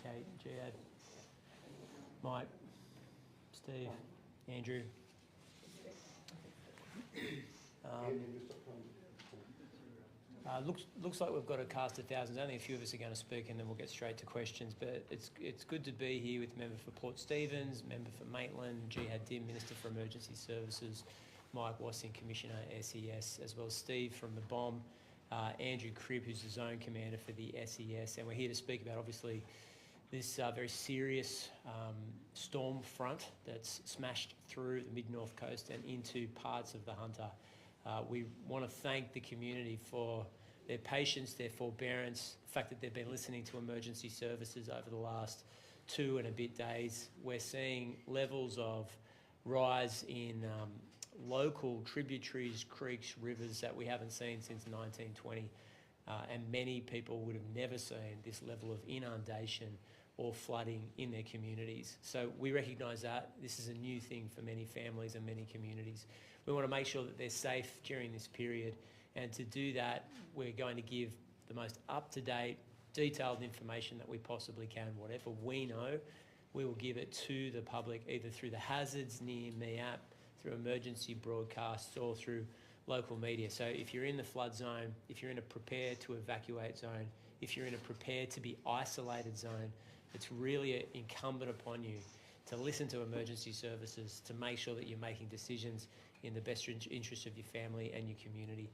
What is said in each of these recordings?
Kate, Jihad, Mike, Steve, Andrew. Looks like we've got a cast of thousands. Only a few of us are going to speak, and then we'll get straight to questions. But it's good to be here with member for Port Stephens, member for Maitland, Jihad Dim, Minister for Emergency Services, Mike Wassing, Commissioner SES, as well as Steve from the BOM, Andrew Cribb, who's the Zone Commander for the SES, and we're here to speak about obviously this very serious storm front that's smashed through the Mid North Coast and into parts of the Hunter. We want to thank the community for their patience, their forbearance, the fact that they've been listening to emergency services over the last 2 and a bit days. We're seeing levels of rise in local tributaries, creeks, rivers that we haven't seen since 1920. And many people would have never seen this level of inundation or flooding in their communities. So we recognise that this is a new thing for many families and many communities. We want to make sure that they're safe during this period, and to do that we're going to give the most up-to-date, detailed information that we possibly can. Whatever we know, we will give it to the public, either through the Hazards Near Me app, through emergency broadcasts, or through local media. So if you're in the flood zone, if you're in a prepare to evacuate zone, if you're in a prepare to be isolated zone, it's really incumbent upon you to listen to emergency services, to make sure that you're making decisions in the best interest of your family and your community.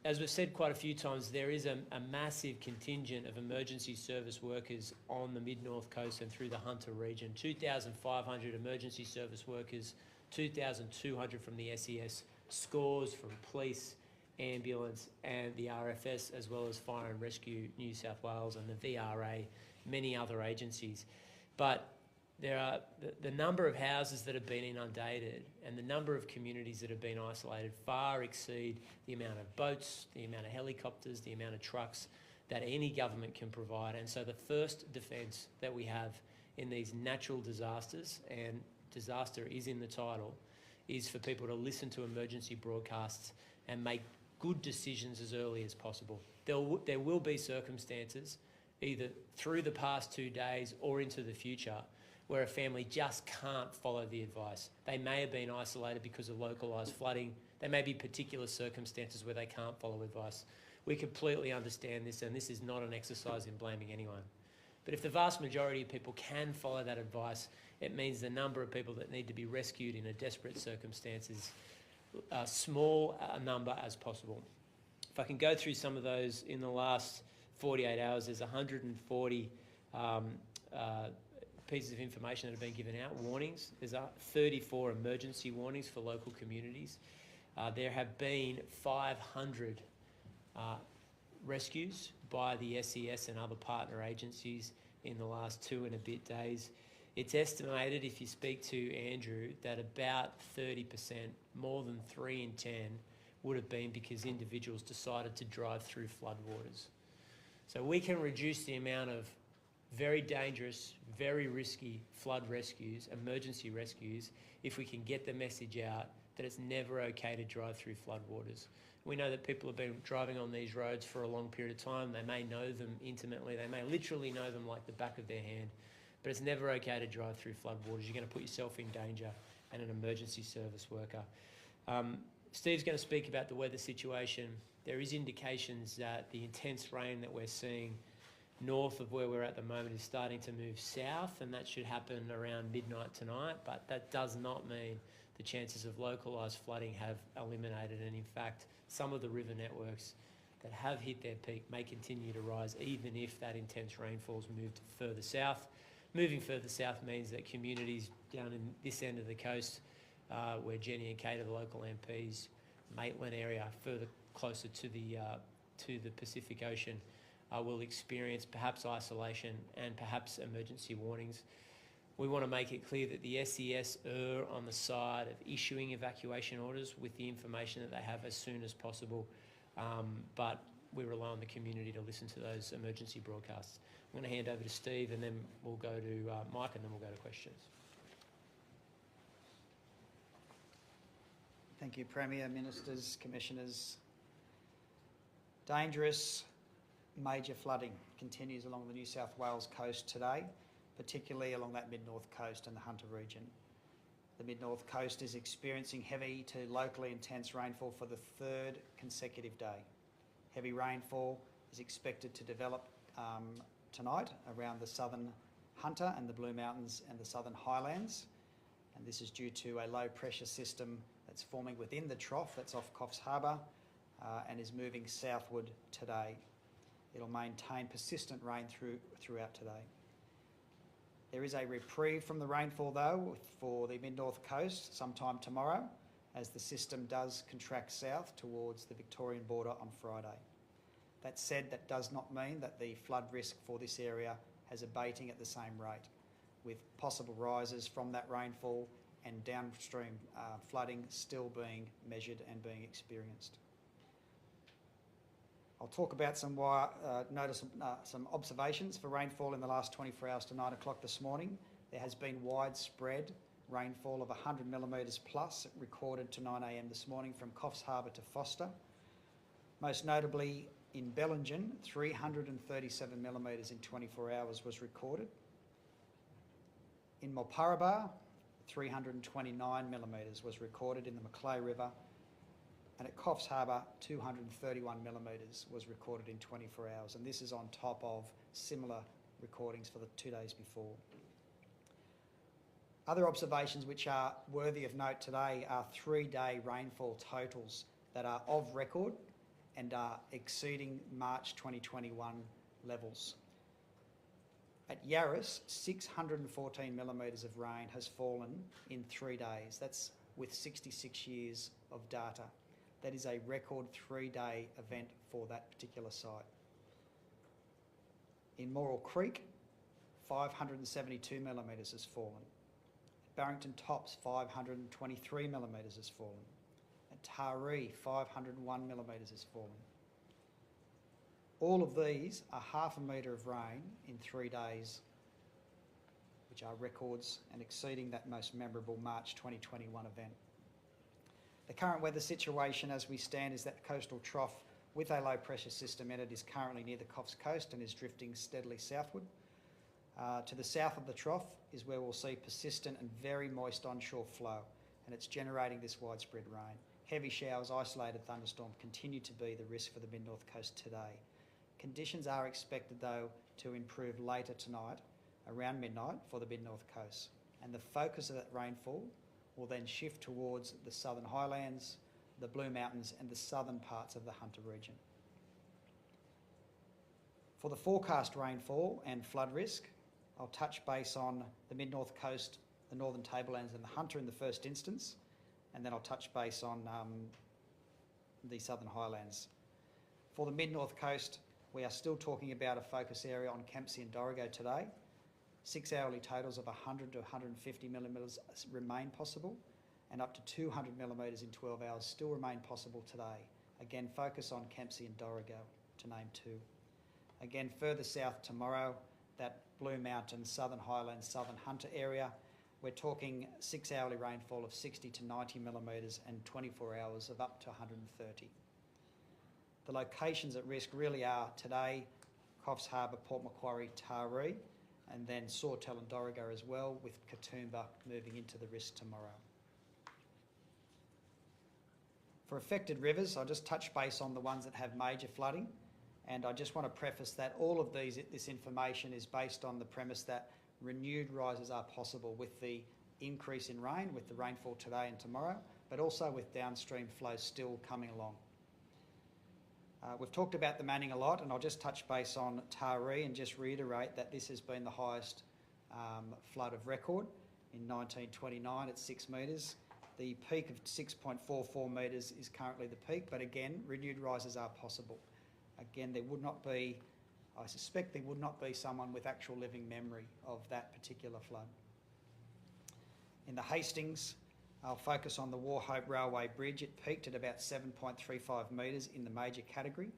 As we've said quite a few times, there is a massive contingent of emergency service workers on the Mid North Coast and through the Hunter region. 2,500 emergency service workers, 2,200 from the SES, scores from police, ambulance and the RFS, as well as Fire and Rescue New South Wales and the VRA, many other agencies. But there are the number of houses that have been inundated and the number of communities that have been isolated far exceed the amount of boats, the amount of helicopters, the amount of trucks that any government can provide. And so the first defence that we have in these natural disasters, and disaster is in the title, is for people to listen to emergency broadcasts and make good decisions as early as possible. There will be circumstances, either through the past 2 days or into the future, where a family just can't follow the advice. They may have been isolated because of localised flooding. There may be particular circumstances where they can't follow advice. We completely understand this, and this is not an exercise in blaming anyone. But if the vast majority of people can follow that advice, it means the number of people that need to be rescued in a desperate circumstance is small a number as possible. If I can go through some of those, in the last 48 hours, there's 140 pieces of information that have been given out, warnings. There's 34 emergency warnings for local communities. There have been 500 rescues by the SES and other partner agencies in the last 2 and a bit days. It's estimated, if you speak to Andrew, that about 30%, more than 3 in 10, would have been because individuals decided to drive through floodwaters. So we can reduce the amount of very dangerous, very risky flood rescues, emergency rescues, if we can get the message out that it's never okay to drive through floodwaters. We know that people have been driving on these roads for a long period of time. They may know them intimately. They may literally know them like the back of their hand, but it's never okay to drive through floodwaters. You're going to put yourself in danger and an emergency service worker. Steve's going to speak about the weather situation. There is indications that the intense rain that we're seeing north of where we're at the moment is starting to move south, and that should happen around midnight tonight, but that does not mean the chances of localised flooding have eliminated, and in fact some of the river networks that have hit their peak may continue to rise even if that intense rainfall's moved further south. Moving further south means that communities down in this end of the coast, where Jenny and Kate are the local MPs, Maitland area, further closer to the Pacific Ocean, will experience perhaps isolation and perhaps emergency warnings. We want to make it clear that the SES err on the side of issuing evacuation orders with the information that they have as soon as possible, but we rely on the community to listen to those emergency broadcasts. I'm going to hand over to Steve, and then we'll go to Mike, and then we'll go to questions. Thank you, Premier, Ministers, Commissioners. Dangerous, major flooding continues along the New South Wales coast today, particularly along that Mid North Coast and the Hunter region. The Mid North Coast is experiencing heavy to locally intense rainfall for the third consecutive day. Heavy rainfall is expected to develop tonight around the southern Hunter and the Blue Mountains and the southern Highlands, and this is due to a low pressure system that's forming within the trough that's off Coffs Harbour and is moving southward today. It'll maintain persistent rain throughout today. There is a reprieve from the rainfall though for the Mid-North Coast sometime tomorrow as the system does contract south towards the Victorian border on Friday. That said, that does not mean that the flood risk for this area has abating at the same rate, with possible rises from that rainfall and downstream flooding still being measured and being experienced. I'll talk about some observations for rainfall in the last 24 hours to 9 o'clock this morning. There has been widespread rainfall of 100 millimetres plus recorded to 9 a.m. this morning from Coffs Harbour to Foster. Most notably in Bellingen, 337 millimetres in 24 hours was recorded. In Mulparaba, 329 millimetres was recorded in the Macleay River, and at Coffs Harbour, 231 millimetres was recorded in 24 hours, and this is on top of similar recordings for the 2 days before. Other observations which are worthy of note today are 3-day rainfall totals that are of record and are exceeding March 2021 levels. At Yarras, 614 millimetres of rain has fallen in 3 days. That's with 66 years of data. That is a record 3-day event for that particular site. In Morrell Creek, 572 millimetres has fallen. At Barrington Tops, 523 millimetres has fallen. At Taree, 501 millimetres has fallen. All of these are half a metre of rain in 3 days, which are records and exceeding that most memorable March 2021 event. The current weather situation as we stand is that coastal trough with a low pressure system entered is currently near the Coffs Coast and is drifting steadily southward. To the south of the trough is where we'll see persistent and very moist onshore flow, and it's generating this widespread rain. Heavy showers, isolated thunderstorms continue to be the risk for the Mid-North Coast today. Conditions are expected though to improve later tonight around midnight for the Mid-North Coast, and the focus of that rainfall will then shift towards the southern Highlands, the Blue Mountains and the southern parts of the Hunter region. For the forecast rainfall and flood risk, I'll touch base on the Mid-North Coast, the Northern Tablelands and the Hunter in the first instance, and then I'll touch base on the Southern Highlands. For the Mid-North Coast, we are still talking about a focus area on Kempsey and Dorrigo today. 6 hourly totals of 100 to 150 millimetres remain possible, and up to 200 millimetres in 12 hours still remain possible today. Again, focus on Kempsey and Dorrigo, to name two. Again, further south tomorrow, that Blue Mountain, Southern Highlands, Southern Hunter area, we're talking 6 hourly rainfall of 60 to 90 millimetres and 24 hours of up to 130. The locations at risk really are today Coffs Harbour, Port Macquarie, Taree, and then Sawtell and Dorrigo as well, with Katoomba moving into the risk tomorrow. For affected rivers, I'll just touch base on the ones that have major flooding, and I just want to preface that all of this information is based on the premise that renewed rises are possible with the increase in rain, with the rainfall today and tomorrow, but also with downstream flows still coming along. We've talked about the Manning a lot, and I'll just touch base on Taree and just reiterate that this has been the highest flood of record in 1929 at 6 metres. The peak of 6.44 metres is currently the peak, but again, renewed rises are possible. Again, there would not be, I suspect there would not be someone with actual living memory of that particular flood. In the Hastings, I'll focus on the Wauchope Railway Bridge. It peaked at about 7.35 metres in the major category,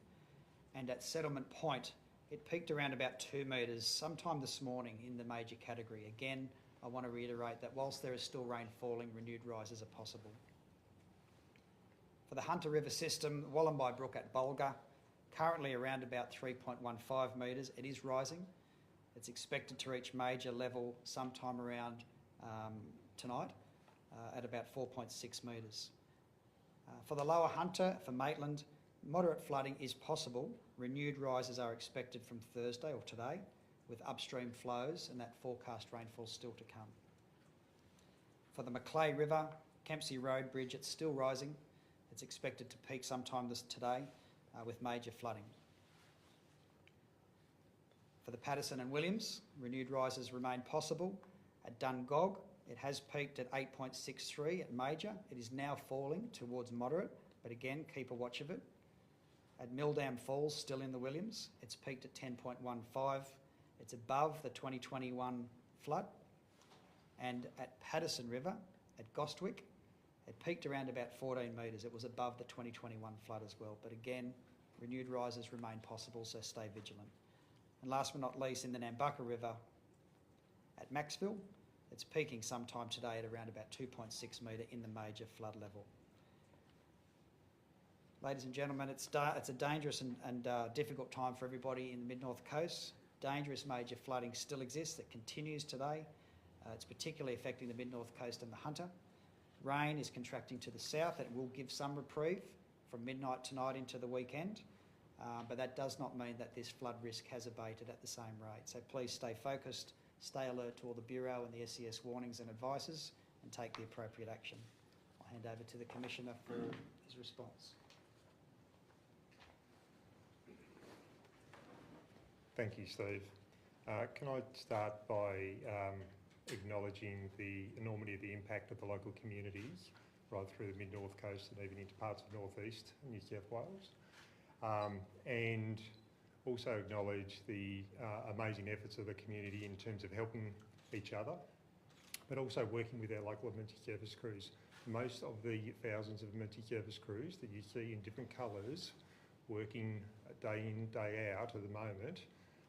and at Settlement Point it peaked around about 2 metres sometime this morning in the major category. Again, I want to reiterate that whilst there is still rain falling, renewed rises are possible. For the Hunter River system, Wallumbye Brook at Bulga, currently around about 3.15 metres. It is rising. It's expected to reach major level sometime around tonight at about 4.6 metres. For the lower Hunter, for Maitland, moderate flooding is possible. Renewed rises are expected from Thursday or today, with upstream flows and that forecast rainfall still to come. For the Macleay River, Kempsey Road Bridge, it's still rising. It's expected to peak sometime today with major flooding. For the Patterson and Williams, renewed rises remain possible. At Dungog, it has peaked at 8.63 at major. It is now falling towards moderate, but again, keep a watch of it. At Milldam Falls, still in the Williams, it's peaked at 10.15. It's above the 2021 flood. And at Patterson River, at Gostwick, it peaked around about 14 metres. It was above the 2021 flood as well. But again, renewed rises remain possible, so stay vigilant. And last but not least, in the Nambucca River at Maxville, it's peaking sometime today at around about 2.6 metre in the major flood level. Ladies and gentlemen, it's a dangerous and difficult time for everybody in the Mid North Coast. Dangerous major flooding still exists. It continues today. It's particularly affecting the Mid North Coast and the Hunter. Rain is contracting to the south. It will give some reprieve from midnight tonight into the weekend. But that does not mean that this flood risk has abated at the same rate. So please stay focused, stay alert to all the Bureau and the SES warnings and advices, and take the appropriate action. I'll hand over to the Commissioner for his response. Thank you, Steve. Can I start by acknowledging the enormity of the impact of the local communities right through the Mid North Coast and even into parts of North East and New South Wales. And also acknowledge the amazing efforts of the community in terms of helping each other, but also working with our local emergency service crews. Most of the thousands of emergency service crews that you see in different colours working day in, day out at the moment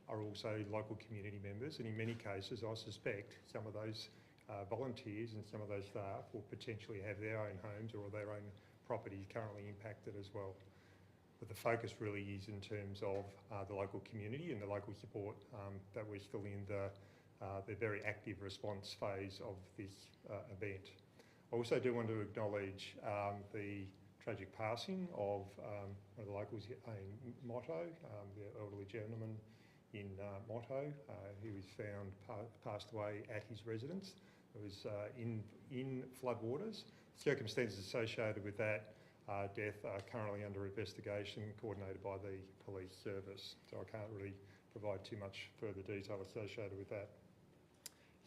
are also local community members, and in many cases I suspect some of those volunteers and some of those staff will potentially have their own homes or their own properties currently impacted as well. But the focus really is in terms of the local community and the local support that we're still in the very active response phase of this event. I also do want to acknowledge the tragic passing of one of the locals in Moto, the elderly gentleman in Moto, who was found passed away at his residence. It was in floodwaters. Circumstances associated with that death are currently under investigation, coordinated by the police service. So I can't really provide too much further detail associated with that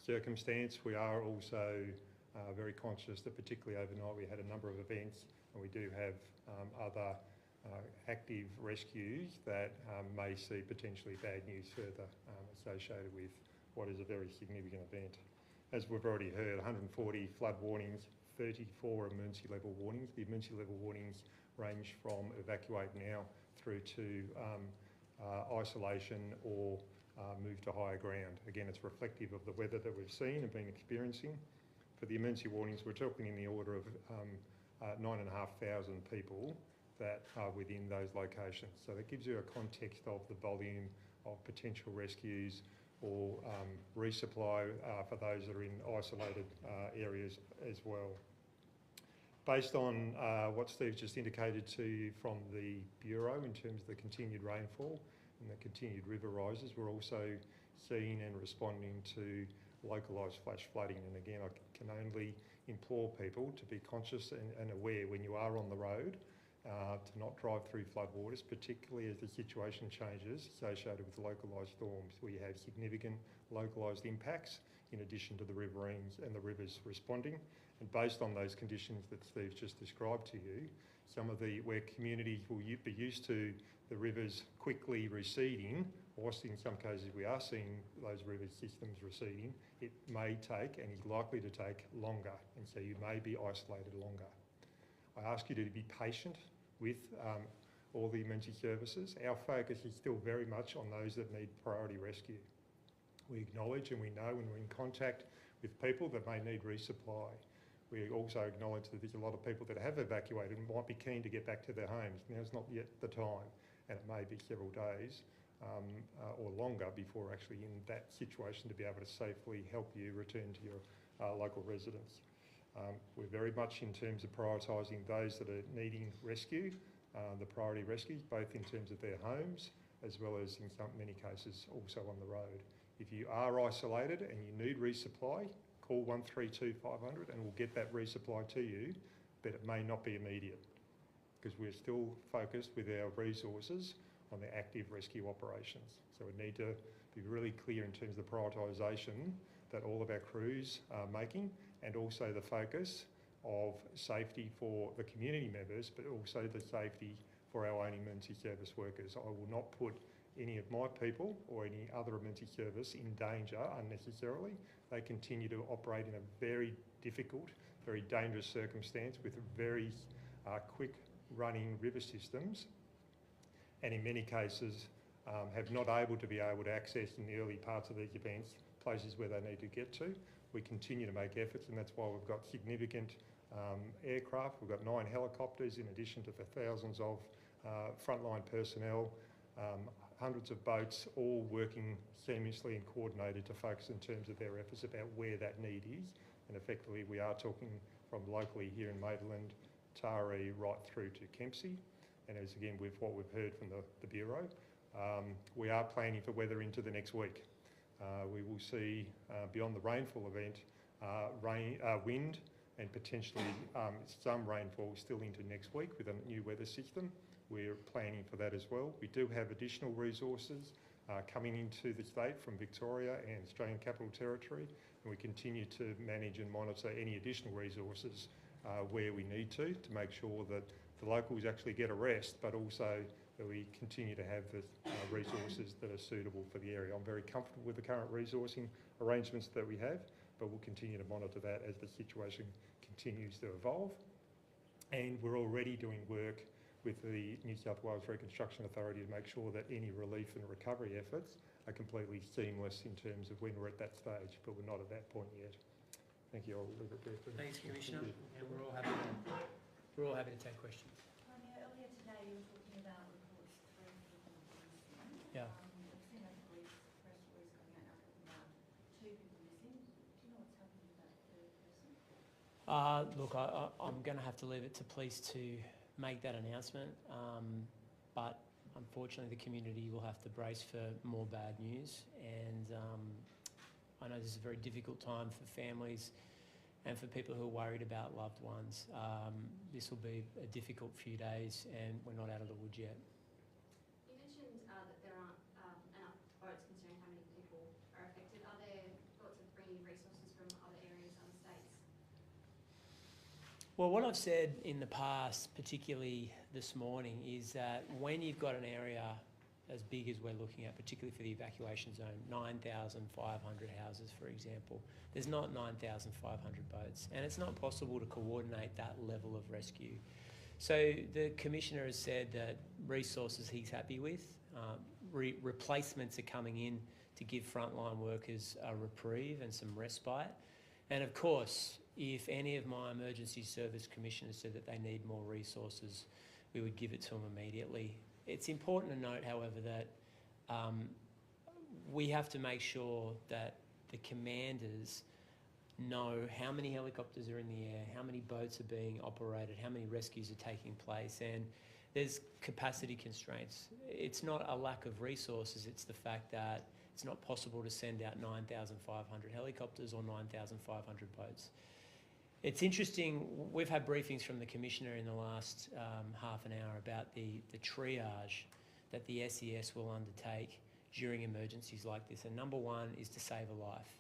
circumstance. We are also very conscious that particularly overnight we had a number of events, and we do have other active rescues that may see potentially bad news further associated with what is a very significant event. As we've already heard, 140 flood warnings, 34 emergency level warnings. The emergency level warnings range from evacuate now through to isolation or move to higher ground. Again, it's reflective of the weather that we've seen and been experiencing. For the emergency warnings, we're talking in the order of 9,500 people that are within those locations. So that gives you a context of the volume of potential rescues or resupply for those that are in isolated areas as well. Based on what Steve just indicated to you from the Bureau in terms of the continued rainfall and the continued river rises, we're also seeing and responding to localised flash flooding. And again, I can only implore people to be conscious and aware when you are on the road to not drive through floodwaters, particularly as the situation changes associated with localised storms. We have significant localised impacts in addition to the riverines and the rivers responding. And based on those conditions that Steve's just described to you, where communities will be used to the rivers quickly receding, whilst in some cases we are seeing those river systems receding, it may take and is likely to take longer, and so you may be isolated longer. I ask you to be patient with all the emergency services. Our focus is still very much on those that need priority rescue. We acknowledge and we know when we're in contact with people that may need resupply. We also acknowledge that there's a lot of people that have evacuated and might be keen to get back to their homes. Now's not yet the time. and it may be several days or longer before actually in that situation to be able to safely help you return to your local residence. We're very much in terms of prioritising those that are needing rescue, the priority rescues, both in terms of their homes as well as in many cases also on the road. If you are isolated and you need resupply, call 132 500 and we'll get that resupply to you, but it may not be immediate because we're still focused with our resources on the active rescue operations. So we need to be really clear in terms of the prioritisation that all of our crews are making, and also the focus of safety for the community members, but also the safety for our own emergency service workers. I will not put any of my people or any other emergency service in danger unnecessarily. They continue to operate in a very difficult, very dangerous circumstance with very quick running river systems, and in many cases have not be able to access in the early parts of these events places where they need to get to. We continue to make efforts, and that's why we've got significant aircraft. We've got 9 helicopters in addition to the thousands of frontline personnel, hundreds of boats, all working seamlessly and coordinated to focus in terms of their efforts about where that need is. And effectively, we are talking from locally here in Maitland, Taree, right through to Kempsey. And as again, with what we've heard from the Bureau, we are planning for weather into the next week. We will see, beyond the rainfall event, wind and potentially some rainfall still into next week with a new weather system. We're planning for that as well. We do have additional resources coming into the state from Victoria and Australian Capital Territory, and we continue to manage and monitor any additional resources where we need to make sure that the locals actually get a rest, but also that we continue to have the resources that are suitable for the area. I'm very comfortable with the current resourcing arrangements that we have, but we'll continue to monitor that as the situation continues to evolve. And we're already doing work with the New South Wales Reconstruction Authority to make sure that any relief and recovery efforts are completely seamless in terms of when we're at that stage, but we're not at that point yet. Thank you. I'll leave it there. Thanks, Commissioner. And we're all happy to take questions. Earlier today you were talking about reports of 3 people missing. Yeah. We've seen a press release coming out now talking about 2 people missing. Do you know what's happening with that third person? Look, I'm going to have to leave it to police to make that announcement, but unfortunately the community will have to brace for more bad news, and I know this is a very difficult time for families and for people who are worried about loved ones. This will be a difficult few days and we're not out of the woods yet. You mentioned that there aren't enough boats considering how many people are affected. Are there thoughts of bringing resources from other areas, other states? Well, what I've said in the past, particularly this morning, is that when you've got an area as big as we're looking at, particularly for the evacuation zone, 9,500 houses, for example, there's not 9,500 boats, and it's not possible to coordinate that level of rescue. So the Commissioner has said that resources he's happy with, replacements are coming in to give frontline workers a reprieve and some respite. And of course, if any of my emergency service commissioners said that they need more resources, we would give it to them immediately. It's important to note, however, that we have to make sure that the commanders know how many helicopters are in the air, how many boats are being operated, how many rescues are taking place, and there's capacity constraints. It's not a lack of resources, it's the fact that it's not possible to send out 9,500 helicopters or 9,500 boats. It's interesting, we've had briefings from the Commissioner in the last half an hour about the triage that the SES will undertake during emergencies like this. And number 1 is to save a life.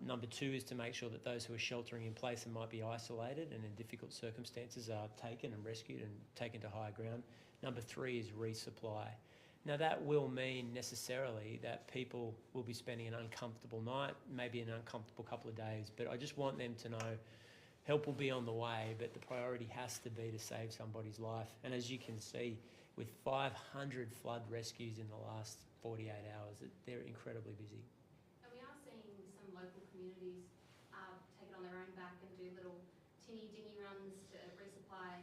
Number 2 is to make sure that those who are sheltering in place and might be isolated and in difficult circumstances are taken and rescued and taken to higher ground. Number 3 is resupply. Now that will mean necessarily that people will be spending an uncomfortable night, maybe an uncomfortable couple of days, but I just want them to know help will be on the way, but the priority has to be to save somebody's life. And as you can see, with 500 flood rescues in the last 48 hours, they're incredibly busy. And we are seeing some local communities take it on their own back and do little tinny dingy runs to resupply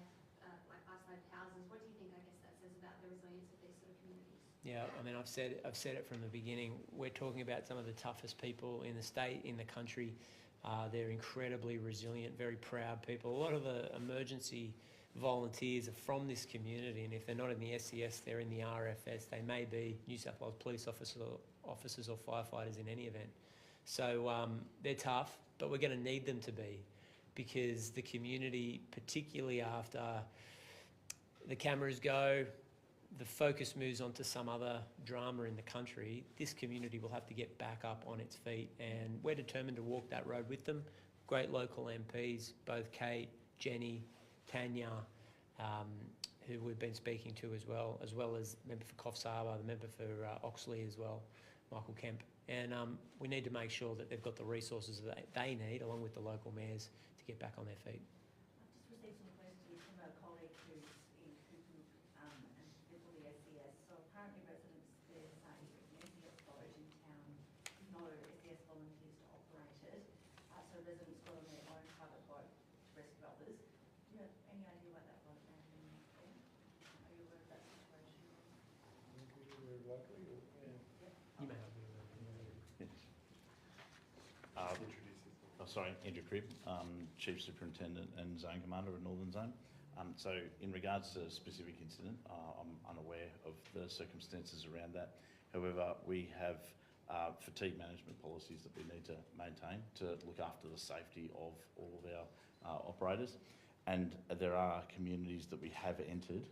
like isolated houses. What do you think, I guess, that says about the resilience of this Yeah, I mean, I've said it from the beginning. We're talking about some of the toughest people in the state, in the country. They're incredibly resilient, very proud people. A lot of the emergency volunteers are from this community, and if they're not in the SES, they're in the RFS. They may be New South Wales police officers or firefighters in any event. So they're tough, but we're going to need them to be, because the community, particularly after the cameras go, the focus moves on to some other drama in the country, this community will have to get back up on its feet, and we're determined to walk that road with them. Great local MPs, both Kate, Jenny, Tanya, who we've been speaking to as well as member for Coffs Harbour, the member for Oxley as well, Michael Kemp. And we need to make sure that they've got the resources that they need, along with the local mayors, to get back on their feet. I've just received some questions from a colleague who's in Coopin and for the SES. So apparently residents there say there's an SES boat in town, no SES volunteers to operate it. So residents got on their own private boat to rescue others. Do you have any idea what that boat may have been used for? Are you aware of that situation? You may not be Sorry, Andrew Cribb, Chief Superintendent and Zone Commander of Northern Zone. So in regards to a specific incident, I'm unaware of the circumstances around that. However, we have fatigue management policies that we need to maintain to look after the safety of all of our operators. And there are communities that we have entered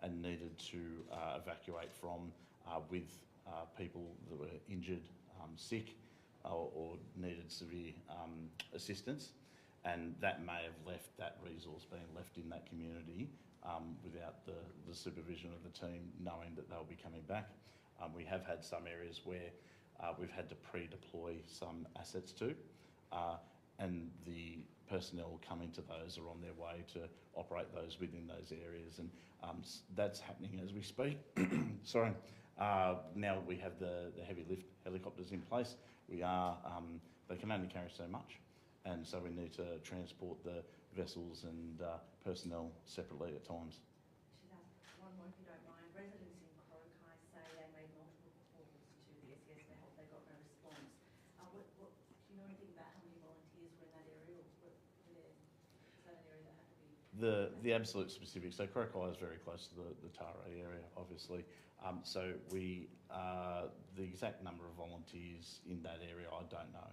and needed to evacuate from with people that were injured, sick, or needed severe assistance, and that may have left that resource being left in that community without the supervision of the team knowing that they'll be coming back. We have had some areas where we've had to pre-deploy some assets to, and the personnel coming to those are on their way to operate those within those areas, and that's happening as we speak. Sorry. Now that we have the heavy lift helicopters in place, they can only carry so much, and so we need to transport the vessels and personnel separately at times. Should ask one more if you don't mind. Residents in Crokai say they made multiple calls to the SES for help, they got no response. Do you know anything about how many volunteers were in that area, or is that an area that had to be? The absolute specifics. So Crokai is very close to the Tara area, obviously. So the exact number of volunteers in that area, I don't know.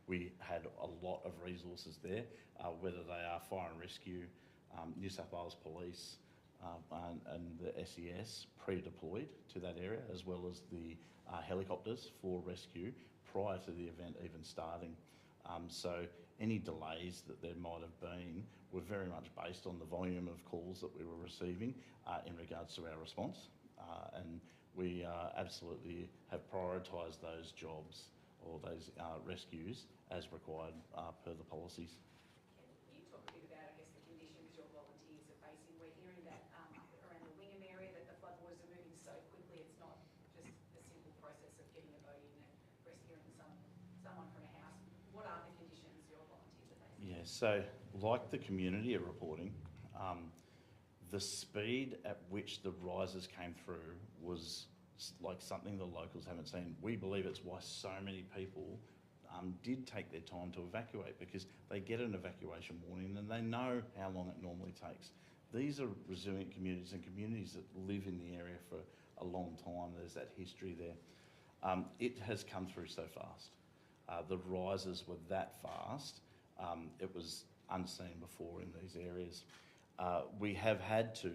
We had a lot of resources there, whether they are fire and rescue, New South Wales Police, and the SES pre-deployed to that area, as well as the helicopters for rescue prior to the event even starting. So any delays that there might have been were very much based on the volume of calls that we were receiving in regards to our response. And we absolutely have prioritised those jobs or those rescues as required per the policies. Can you talk a bit about, I guess, the conditions your volunteers are facing? We're hearing that around the Wingham area that the floodwaters are moving so quickly, it's not just a simple process of getting a boat in and rescuing someone from a house. What are the conditions your volunteers are facing? Yeah, so like the community are reporting, the speed at which the risers came through was like something the locals haven't seen. We believe it's why so many people did take their time to evacuate, because they get an evacuation warning and they know how long it normally takes. These are resilient communities and communities that live in the area for a long time. There's that history there. It has come through so fast. The risers were that fast. It was unseen before in these areas. We have had to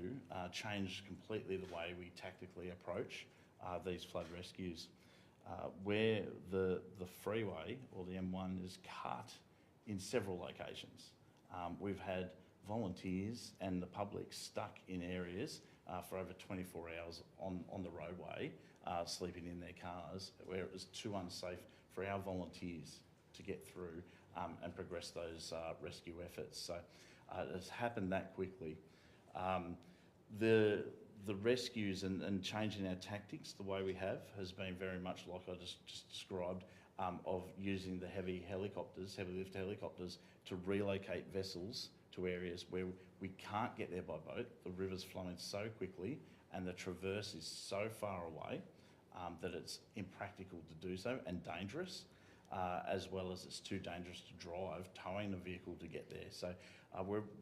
change completely the way we tactically approach these flood rescues. Where the freeway or the M1 is cut in several locations. We've had volunteers and the public stuck in areas for over 24 hours on the roadway, sleeping in their cars, where it was too unsafe for our volunteers to get through and progress those rescue efforts. So it's happened that quickly. The rescues and changing our tactics the way we have has been very much like I just described, of using the heavy lift helicopters to relocate vessels to areas where we can't get there by boat. The river's flowing so quickly and the traverse is so far away that it's impractical to do so and dangerous, as well as it's too dangerous to drive, towing a vehicle to get there. So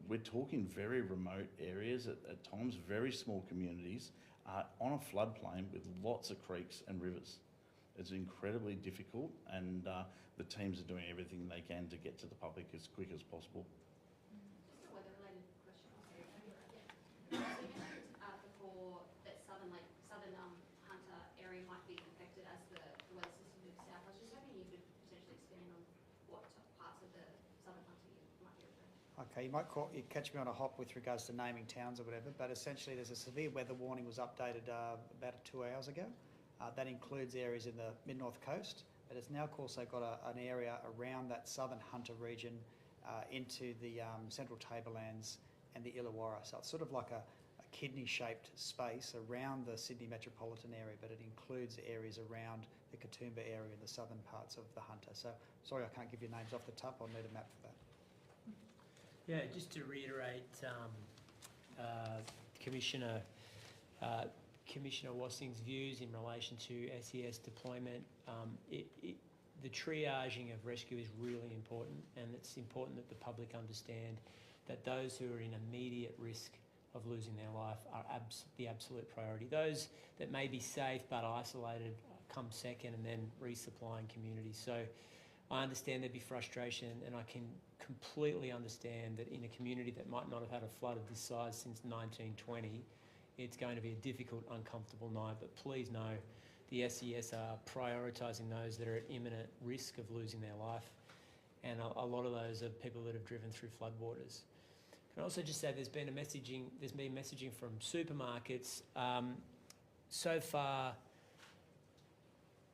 we're talking very remote areas, at times very small communities, on a floodplain with lots of creeks and rivers. It's incredibly difficult, and the teams are doing everything they can to get to the public as quick as possible. Just a weather-related question. So you mentioned before that southern Hunter area might be affected as the weather system moves south. I was just hoping you could potentially expand on what parts of the southern Hunter you might be referring to. Okay, you catch me on a hop with regards to naming towns or whatever, but essentially there's a severe weather warning was updated about 2 hours ago. That includes areas in the Mid North Coast, but it's now also got an area around that southern Hunter region into the Central Tablelands and the Illawarra. So it's sort of like a kidney-shaped space around the Sydney metropolitan area, but it includes areas around the Katoomba area and the southern parts of the Hunter. So sorry I can't give you names off the top, I'll need a map for that. Yeah, just to reiterate, Commissioner Wassing's views in relation to SES deployment. The triaging of rescue is really important, and it's important that the public understand that those who are in immediate risk of losing their life are the absolute priority. Those that may be safe but isolated come second, and then resupplying communities. So I understand there'd be frustration, and I can completely understand that in a community that might not have had a flood of this size since 1920, it's going to be a difficult, uncomfortable night. But please know the SES are prioritising those that are at imminent risk of losing their life, and a lot of those are people that have driven through floodwaters. Can I also just say there's been messaging from supermarkets. So far,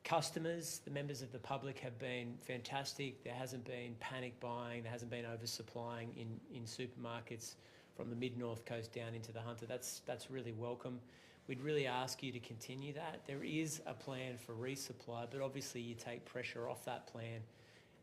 customers, the members of the public, have been fantastic. There hasn't been panic buying, there hasn't been oversupplying in supermarkets from the Mid North Coast down into the Hunter. That's really welcome. We'd really ask you to continue that. There is a plan for resupply, but obviously you take pressure off that plan,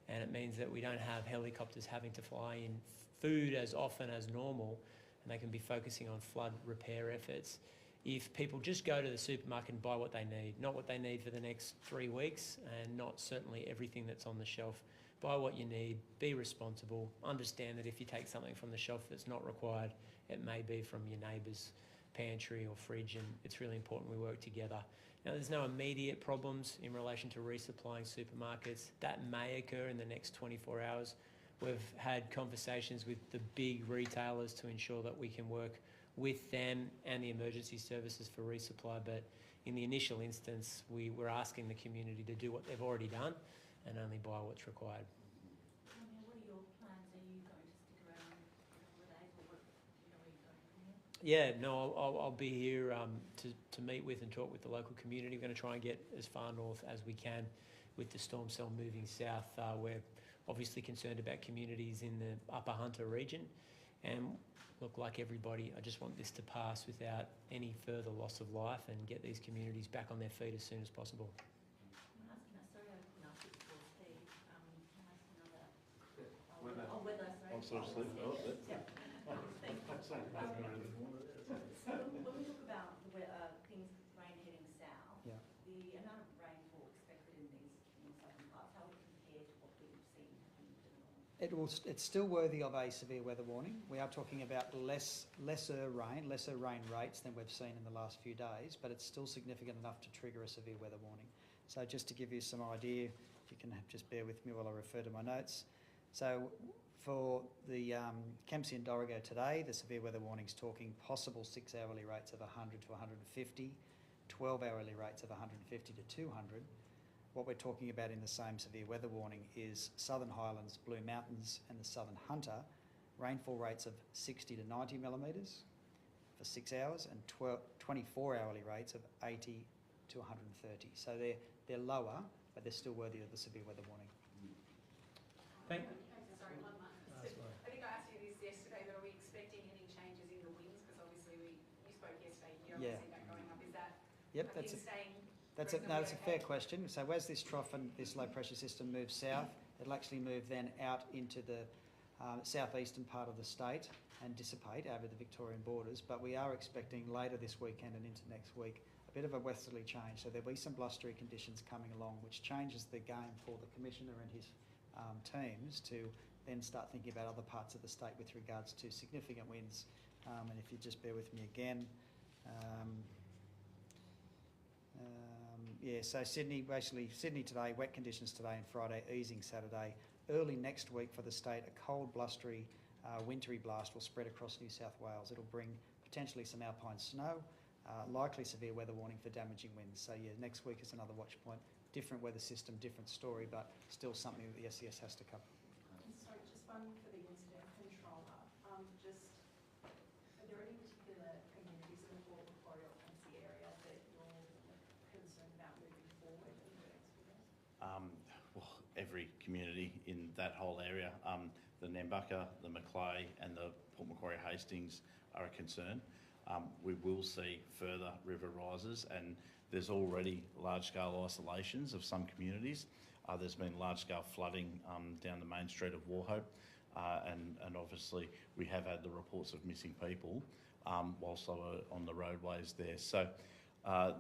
and it means that we don't have helicopters having to fly in food as often as normal, and they can be focusing on flood repair efforts. If people just go to the supermarket and buy what they need, not what they need for the next 3 weeks, and not certainly everything that's on the shelf. Buy what you need, be responsible, understand that if you take something from the shelf that's not required, it may be from your neighbour's pantry or fridge, and it's really important we work together. Now, there's no immediate problems in relation to resupplying supermarkets. That may occur in the next 24 hours. We've had conversations with the big retailers to ensure that we can work with them and the emergency services for resupply, but in the initial instance, we're asking the community to do what they've already done and only buy what's required. What are your plans? Are you going to stick around for holidays, or what, where are you going from here? Yeah, no, I'll be here to meet with and talk with the local community. We're going to try and get as far north as we can with the storm cell moving south. We're obviously concerned about communities in the Upper Hunter region, and look, like everybody, I just want this to pass without any further loss of life and get these communities back on their feet as soon as possible. Can I ask sorry, I couldn't ask it before, Steve. Can I ask another? Weather. Weather, sorry. I'm sorry, Steve. Oh, that's Yeah. So when we talk about things, rain heading south, Yeah. the amount of rainfall expected in these southern parts, how would it compare to what we've seen happening to the north? It's still worthy of a severe weather warning. We are talking about lesser rain rates than we've seen in the last few days, but it's still significant enough to trigger a severe weather warning. So just to give you some idea, if you can just bear with me while I refer to my notes. So for the Kempsey and Dorrigo today, the severe weather warning is talking possible 6 hourly rates of 100 to 150, 12 hourly rates of 150 to 200. What we're talking about in the same severe weather warning is Southern Highlands, Blue Mountains and the Southern Hunter, rainfall rates of 60 to 90 millimetres for 6 hours, and 24 hourly rates of 80 to 130. So they're lower, but they're still worthy of the severe weather warning. Thank Sorry, one month. I think I asked you this yesterday, but are we expecting any changes in the winds? Because obviously you spoke yesterday, you're obviously that going up. Is that Yep, things staying? that's a fair question. So as this trough and this low pressure system moves south, it'll actually move then out into the southeastern part of the state and dissipate over the Victorian borders, but we are expecting later this weekend and into next week a bit of a westerly change. So there'll be some blustery conditions coming along, which changes the game for the Commissioner and his teams to then start thinking about other parts of the state with regards to significant winds. And if you just bear with me again, so Sydney today, wet conditions today and Friday, easing Saturday. Early next week for the state, a cold, blustery, wintry blast will spread across New South Wales. It'll bring potentially some alpine snow, likely severe weather warning for damaging winds. So yeah, next week is another watch point. Different weather system, different story, but still something that the SES has to cover. Sorry, just one for the incident controller. Are there any particular communities in the Port Macquarie or Quincy area that you're concerned about moving forward in the next few days? Well, every community in that whole area, the Nambucca, the Macleay and the Port Macquarie Hastings are a concern. We will see further river rises, and there's already large-scale isolations of some communities. There's been large-scale flooding down the main street of Wauchope, and obviously we have had the reports of missing people whilst they were on the roadways there. So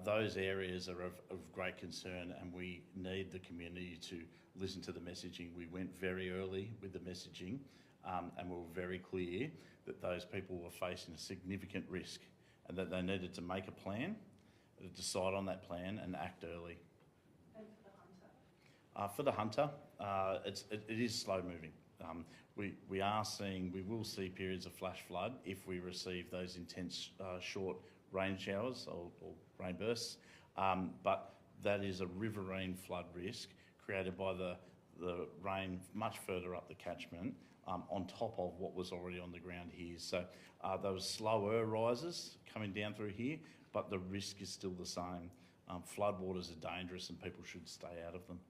those areas are of great concern, and we need the community to listen to the messaging. We went very early with the messaging, and we were very clear that those people were facing a significant risk and that they needed to make a plan, to decide on that plan and act early. And for For the the hunter? hunter, it is slow moving. We will see periods of flash flood if we receive those intense short rain showers or rain bursts, but that is a riverine flood risk created by the rain much further up the catchment, on top of what was already on the ground here. So those slower rises coming down through here, but the risk is still the same. Floodwaters are dangerous and people should stay out of them.